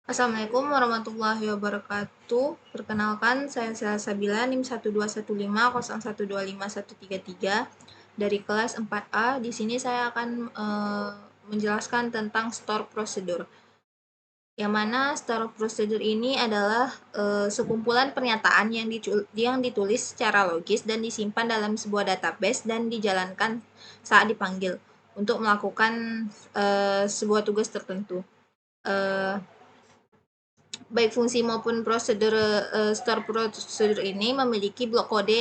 Assalamualaikum warahmatullahi wabarakatuh. Perkenalkan, saya Salsabila, NIM 12150125133 dari kelas 4A. Di sini saya akan menjelaskan tentang store prosedur. Yang mana store prosedur ini adalah sekumpulan pernyataan yang ditulis secara logis dan disimpan dalam sebuah database dan dijalankan saat dipanggil untuk melakukan sebuah tugas tertentu. Baik fungsi maupun prosedur store prosedur ini memiliki blok kode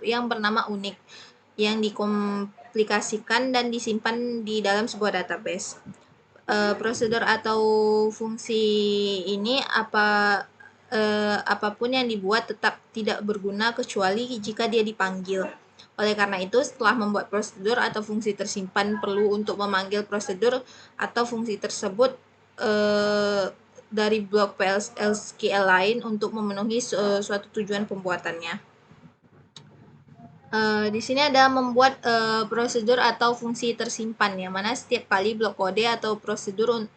yang bernama unik yang dikomplikasikan dan disimpan di dalam sebuah database. Prosedur atau fungsi ini apapun yang dibuat tetap tidak berguna kecuali jika dia dipanggil. Oleh karena itu, setelah membuat prosedur atau fungsi tersimpan perlu untuk memanggil prosedur atau fungsi tersebut dari blok PLSQL lain untuk memenuhi suatu tujuan pembuatannya. Di sini ada membuat prosedur atau fungsi tersimpan, yang mana setiap kali blok kode atau prosedur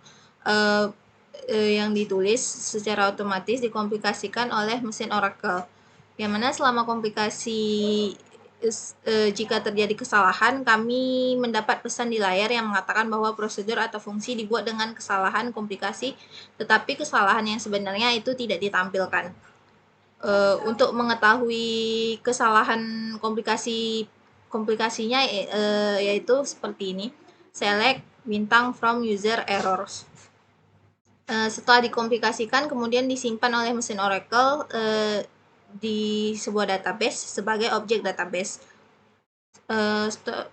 yang ditulis secara otomatis dikomplikasikan oleh mesin Oracle. Yang mana selama komplikasi jika terjadi kesalahan, kami mendapat pesan di layar yang mengatakan bahwa prosedur atau fungsi dibuat dengan kesalahan komplikasi, tetapi kesalahan yang sebenarnya itu tidak ditampilkan. Untuk mengetahui kesalahan komplikasinya yaitu seperti ini. Select bintang from user errors. Setelah dikomplikasikan, kemudian disimpan oleh mesin Oracle di sebuah database sebagai objek database.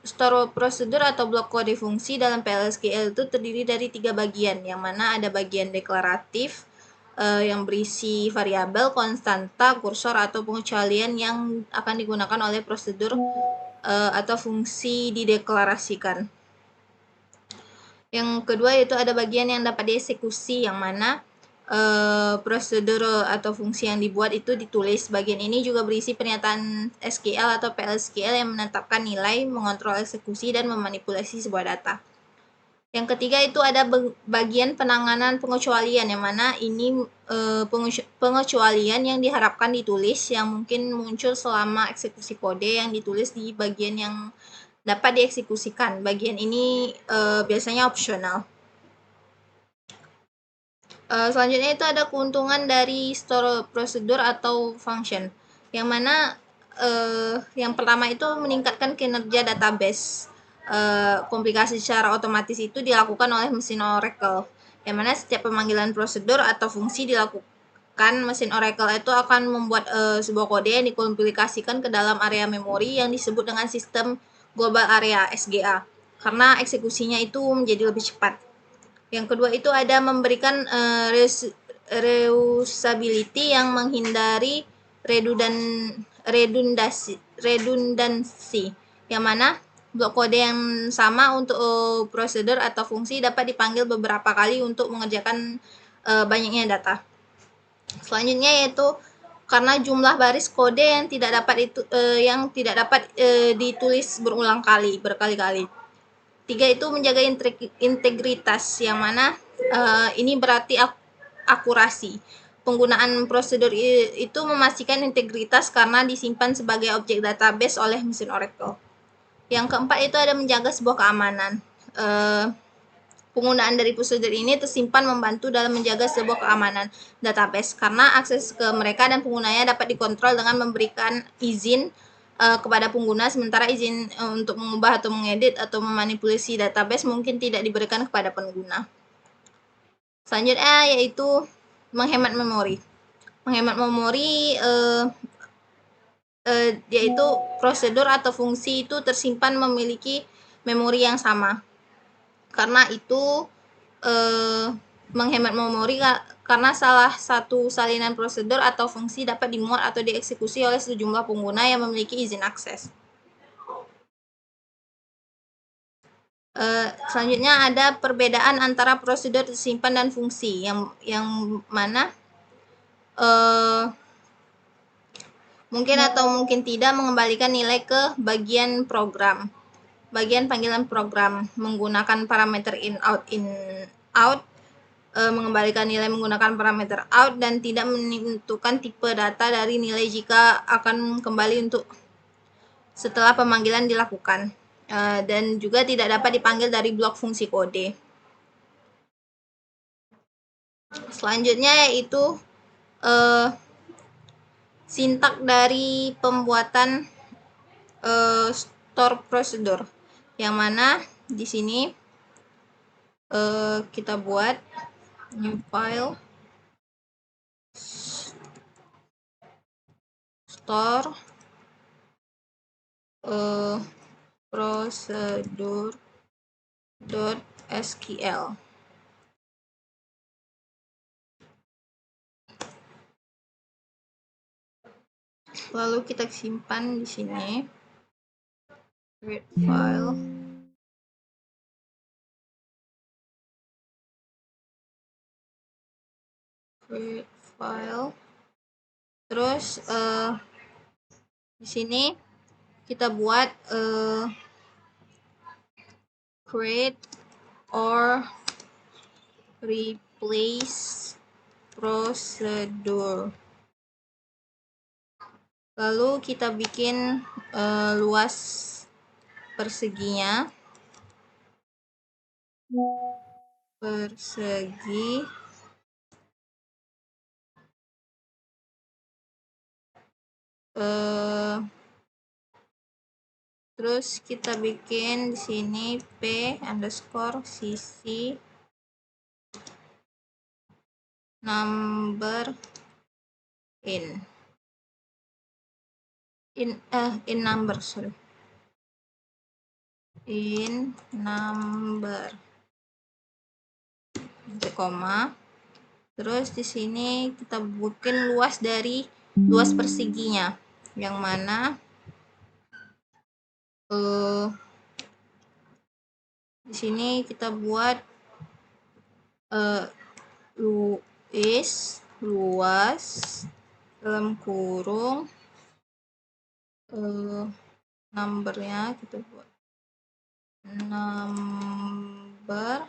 Store prosedur atau blok kode fungsi dalam PLSQL itu terdiri dari 3 bagian, yang mana ada bagian deklaratif yang berisi variabel, konstanta, kursor, atau pengecualian yang akan digunakan oleh prosedur atau fungsi dideklarasikan. Yang kedua yaitu ada bagian yang dapat dieksekusi, yang mana prosedur atau fungsi yang dibuat itu ditulis. Bagian ini juga berisi pernyataan SQL atau PLSQL yang menetapkan nilai, mengontrol eksekusi, dan memanipulasi sebuah data. Yang ketiga itu ada bagian penanganan pengecualian, yang mana ini pengecualian yang diharapkan ditulis yang mungkin muncul selama eksekusi kode yang ditulis di bagian yang dapat dieksekusikan. Bagian ini biasanya opsional. Selanjutnya itu ada keuntungan dari store prosedur atau function, yang mana yang pertama itu meningkatkan kinerja database. Komplikasi secara otomatis itu dilakukan oleh mesin Oracle, yang mana setiap pemanggilan prosedur atau fungsi dilakukan, mesin Oracle itu akan membuat sebuah kode yang dikomplikasikan ke dalam area memori yang disebut dengan sistem global area SGA, karena eksekusinya itu menjadi lebih cepat. Yang kedua itu ada memberikan reusability yang menghindari redundansi, yang mana blok kode yang sama untuk prosedur atau fungsi dapat dipanggil beberapa kali untuk mengerjakan banyaknya data. Selanjutnya yaitu karena jumlah baris kode yang tidak dapat ditulis berkali-kali. 3 itu menjaga integritas, yang mana ini berarti akurasi. Penggunaan prosedur itu memastikan integritas karena disimpan sebagai objek database oleh mesin Oracle. Yang keempat itu ada menjaga sebuah keamanan. Penggunaan dari prosedur ini tersimpan membantu dalam menjaga sebuah keamanan database, karena akses ke mereka dan penggunanya dapat dikontrol dengan memberikan izin kepada pengguna, sementara izin untuk mengubah atau mengedit atau memanipulasi database mungkin tidak diberikan kepada pengguna. Selanjutnya yaitu menghemat memori. Menghemat memori yaitu prosedur atau fungsi itu tersimpan memiliki memori yang sama. Karena itu menghemat memori karena salah satu salinan prosedur atau fungsi dapat dimuat atau dieksekusi oleh sejumlah pengguna yang memiliki izin akses. Selanjutnya ada perbedaan antara prosedur tersimpan dan fungsi, yang mana mungkin atau mungkin tidak mengembalikan nilai ke bagian program. Bagian panggilan program menggunakan parameter in out mengembalikan nilai menggunakan parameter out dan tidak menentukan tipe data dari nilai jika akan kembali untuk setelah pemanggilan dilakukan, dan juga tidak dapat dipanggil dari blok fungsi kode. Selanjutnya yaitu sintak dari pembuatan store procedure, yang mana di sini kita buat new file store procedure.sql. Lalu kita simpan di sini. Create file. Create file. Terus di sini kita buat create or replace procedure. Lalu kita bikin luas perseginya. Persegi terus kita bikin di sini p_cc number in number, sorry, in number, koma. Terus di sini kita bikin luas dari luas perseginya, yang mana di sini kita buat luas dalam kurung numbernya kita buat number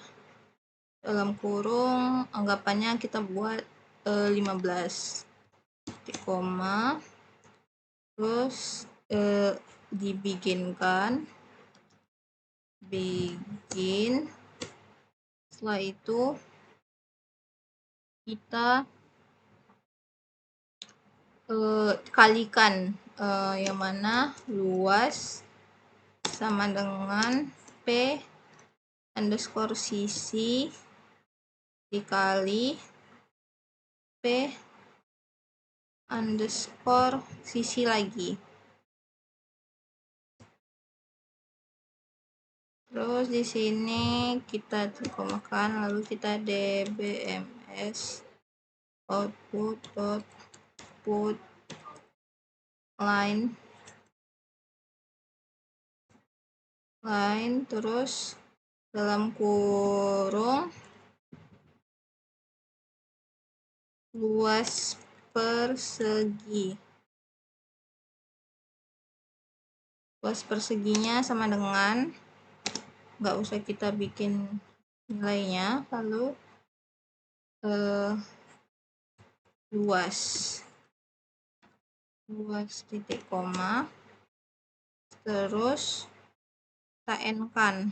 dalam kurung anggapannya kita buat 15, koma, terus dibikinkan begin. Setelah itu kita kalikan yang mana luas sama dengan p_cc dikali p_cc lagi. Terus di sini kita komakan, lalu kita dbms output line terus dalam kurung luas persegi. Luas perseginya sama dengan, nggak usah kita bikin nilainya, lalu luas titik koma, terus kita n-kan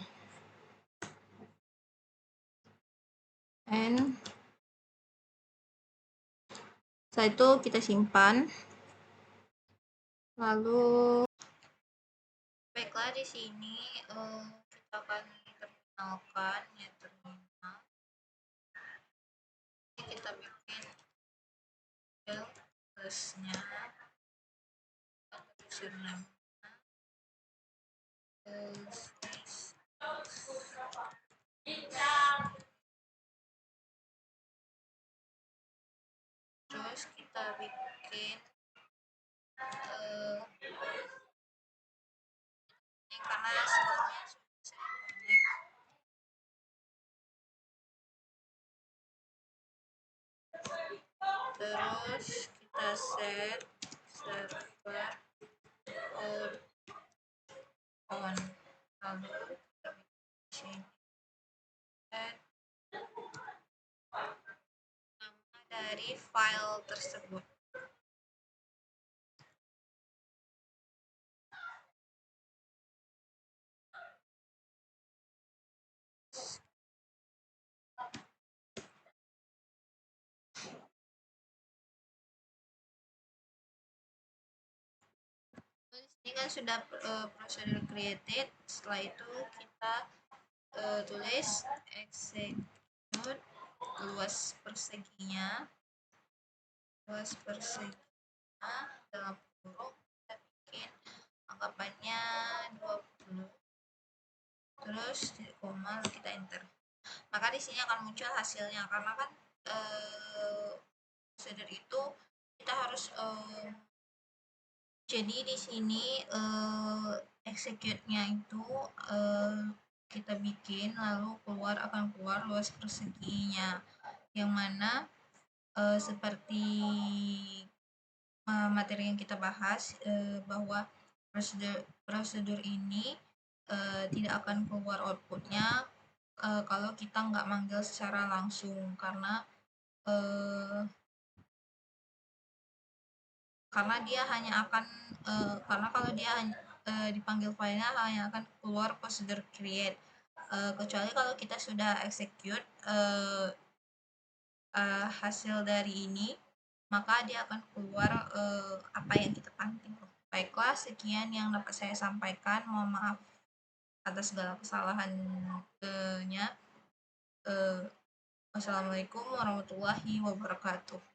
setelah itu kita simpan. Lalu baiklah, di sini kita akan terminalkan ya, terminal. Ini kita bikin plusnya username terus kita bikin ini karena sebelumnya sudah saya connect. Terus kita set server on, lalu kita bikin sini set dari file tersebut. Ini kan sudah prosedur created. Setelah itu kita tulis execute luas perseginya dalam kurung, kita bikin anggapannya 20, terus titik koma, kita enter. Maka di sini akan muncul hasilnya, karena kan prosedur itu kita harus jadi di sini execute-nya itu kita bikin, lalu akan keluar luas perseginya, yang mana seperti materi yang kita bahas, bahwa prosedur ini tidak akan keluar outputnya kalau kita nggak manggil secara langsung, karena dia hanya akan karena kalau dia dipanggil filenya hanya akan keluar prosedur create, kecuali kalau kita sudah execute hasil dari ini, maka dia akan keluar apa yang kita panting. Baiklah, sekian yang dapat saya sampaikan. Mohon maaf atas segala kesalahannya. Wassalamualaikum warahmatullahi wabarakatuh.